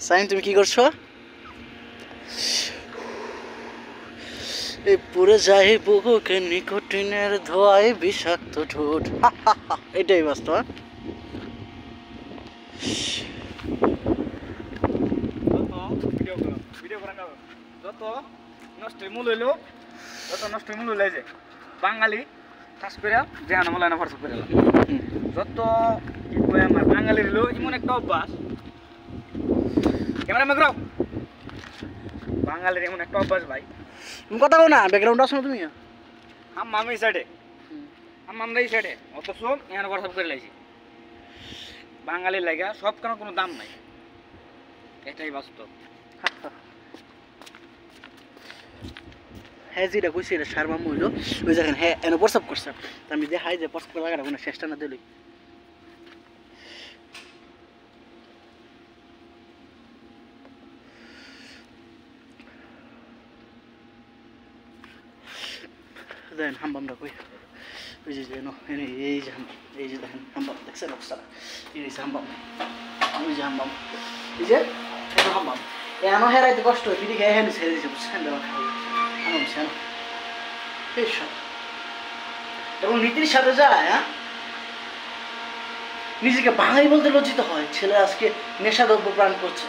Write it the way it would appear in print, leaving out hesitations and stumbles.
Sign তুমি কি করছো? এই পুরে যাই বুকে নিকোটিনের ধোয়ায় বিষাক্ত ঠোঁট। এটাই বাস্তব। যত নষ্টের মূল হইলো যে বাঙালি ঠাস করে যেহানো মলানা ফরস করে যত আমার বাঙালির হইলো এমন একটা অভ্যাস ক্যামেরা মেঘরাও বাঙালির এমন একটা অভ্যাস ভাই তুমি কথা বলো না, ব্যাকগ্রাউন্ড আসো তুমি। আমি এই সাইডে আমরা এই সাইডে অথচ এখানে হোয়াটসঅ্যাপ করে লাইছি বাঙালির লাগা সব কোনো দাম নাই, এটাই বাস্তব। হ্যাঁ যেটা কইছি এটা সার মামু হইলো ওই জায়গায় হ্যাঁ এনে প্রস্তাব করছে, আমি দেখাই যে প্রস্তাব লাগাটা কোনো চেষ্টা না দিলই। দেখেন হাম্বামটা কই, ওই যে এই যে হাম্বাম, এই যে দেখেন হাম্বাম দেখছেন অবস্থাটা, এই যে হাম্বাম, ওই যে হাম্বাম, এই যে এটা হাম্বাম এনো হেরাইতে কষ্ট হয়, পিঠে খেয়ে ছেড়ে দিয়েছে বুঝছেন দেওয়া খাই হাম্বাম সেন এবং নীতির সাথে যায়। হ্যাঁ নিজেকে বাঙালি বলতে লজ্জিত হয়, ছেলে আজকে নেশাদ্রব্য পান করছে।